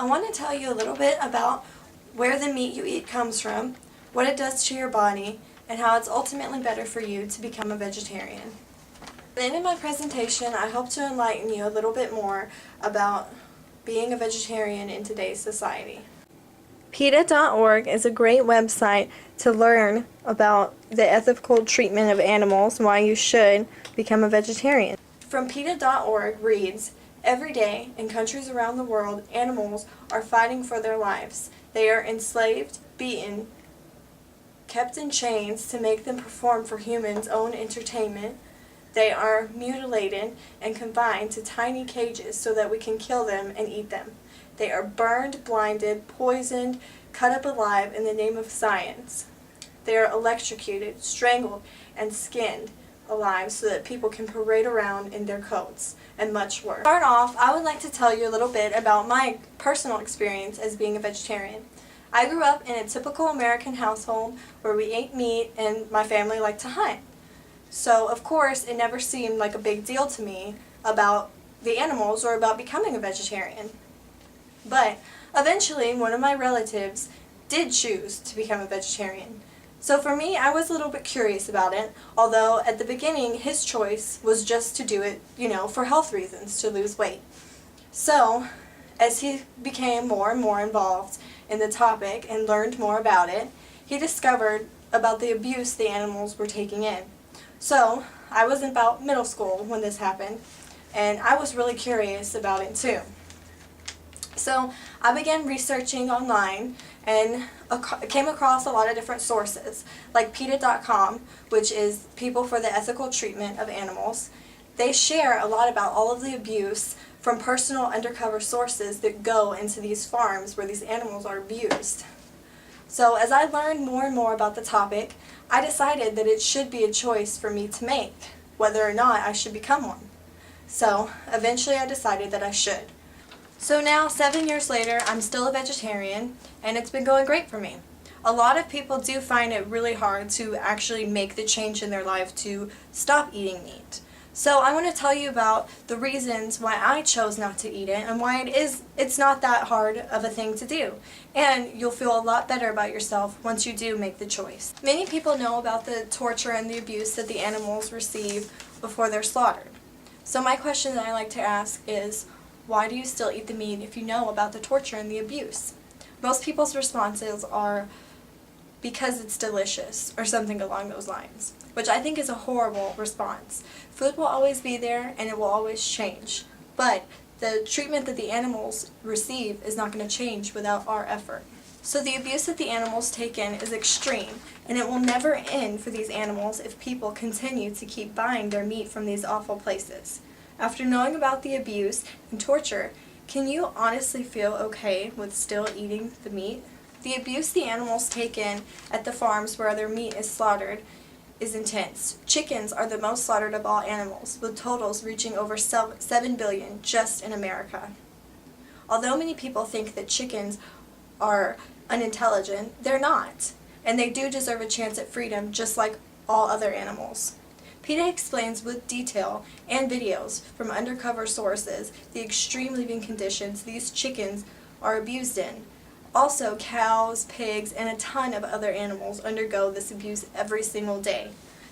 I want to tell you a little bit about where the meat you eat comes from, what it does to your body, and how it's ultimately better for you to become a vegetarian. At the end of my presentation, I hope to enlighten you a little bit more about being a vegetarian in today's society. PETA.org is a great website to learn about the ethical treatment of animals and why you should become a vegetarian. From PETA.org reads, "Every day, in countries around the world, animals are fighting for their lives. They are enslaved, beaten, kept in chains to make them perform for humans' own entertainment. They are mutilated and confined to tiny cages so that we can kill them and eat them. They are burned, blinded, poisoned, cut up alive in the name of science. They are electrocuted, strangled, and skinned alive so that people can parade around in their coats, and much worse." To start off, I would like to tell you a little bit about my personal experience as being a vegetarian. I grew up in a typical American household where we ate meat and my family liked to hunt. So, of course, it never seemed like a big deal to me about the animals or about becoming a vegetarian. But eventually, one of my relatives did choose to become a vegetarian. So for me, I was a little bit curious about it, although at the beginning his choice was just to do it, for health reasons, to lose weight. So, as he became more and more involved in the topic and learned more about it, he discovered about the abuse the animals were taking in. So, I was in about middle school when this happened, and I was really curious about it too. So, I began researching online and came across a lot of different sources, like PETA.com, which is People for the Ethical Treatment of Animals. They share a lot about all of the abuse from personal undercover sources that go into these farms where these animals are abused. So as I learned more and more about the topic, I decided that it should be a choice for me to make, whether or not I should become one. So eventually I decided that I should. So now, 7 years later, I'm still a vegetarian, and it's been going great for me. A lot of people do find it really hard to actually make the change in their life to stop eating meat. So I want to tell you about the reasons why I chose not to eat it and why it's not that hard of a thing to do. And you'll feel a lot better about yourself once you do make the choice. Many people know about the torture and the abuse that the animals receive before they're slaughtered. So my question that I like to ask is, why do you still eat the meat if you know about the torture and the abuse? Most people's responses are because it's delicious or something along those lines, which I think is a horrible response. Food will always be there and it will always change, but the treatment that the animals receive is not going to change without our effort. So the abuse that the animals take in is extreme, and it will never end for these animals if people continue to keep buying their meat from these awful places. After knowing about the abuse and torture, can you honestly feel okay with still eating the meat? The abuse the animals take in at the farms where their meat is slaughtered is intense. Chickens are the most slaughtered of all animals, with totals reaching over 7 billion just in America. Although many people think that chickens are unintelligent, they're not, and they do deserve a chance at freedom just like all other animals. PETA explains with detail and videos from undercover sources the extreme living conditions these chickens are abused in. Also, cows, pigs, and a ton of other animals undergo this abuse every single day.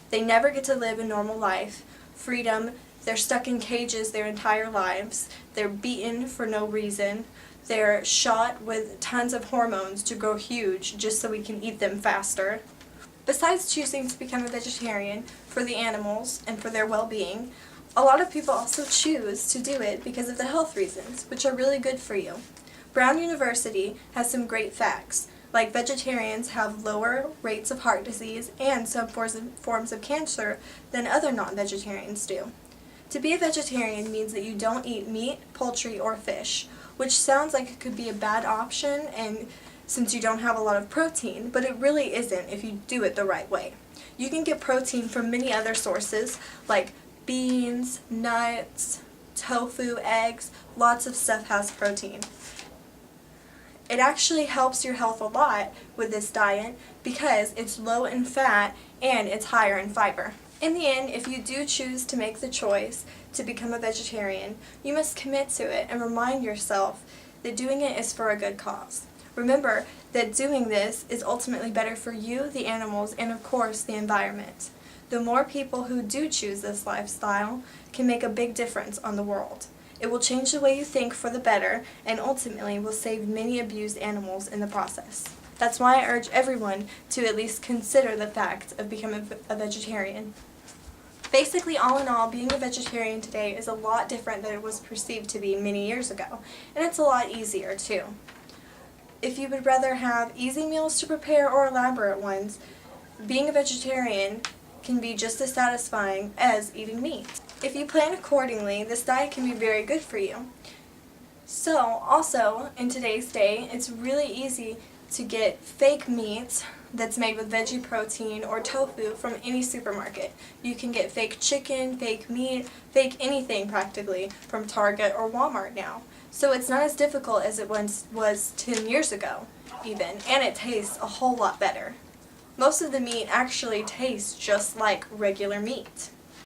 They never get to live a normal life, freedom, they're stuck in cages their entire lives, they're beaten for no reason, they're shot with tons of hormones to grow huge just so we can eat them faster. Besides choosing to become a vegetarian for the animals and for their well-being, a lot of people also choose to do it because of the health reasons, which are really good for you. Brown University has some great facts, like vegetarians have lower rates of heart disease and some forms of cancer than other non-vegetarians do. To be a vegetarian means that you don't eat meat, poultry, or fish, which sounds like it could be a bad option and since you don't have a lot of protein, but it really isn't if you do it the right way. You can get protein from many other sources like beans, nuts, tofu, eggs, lots of stuff has protein. It actually helps your health a lot with this diet because it's low in fat and it's higher in fiber. In the end, if you do choose to make the choice to become a vegetarian, you must commit to it and remind yourself that doing it is for a good cause. Remember that doing this is ultimately better for you, the animals, and of course the environment. The more people who do choose this lifestyle can make a big difference on the world. It will change the way you think for the better and ultimately will save many abused animals in the process. That's why I urge everyone to at least consider the fact of becoming a vegetarian. Basically, all in all, being a vegetarian today is a lot different than it was perceived to be many years ago, and it's a lot easier too. If you would rather have easy meals to prepare or elaborate ones, being a vegetarian can be just as satisfying as eating meat. If you plan accordingly, this diet can be very good for you. So, also, in today's day, it's really easy to get fake meat that's made with veggie protein or tofu from any supermarket. You can get fake chicken, fake meat, fake anything practically from Target or Walmart now. So it's not as difficult as it once was 10 years ago even, and it tastes a whole lot better. Most of the meat actually tastes just like regular meat.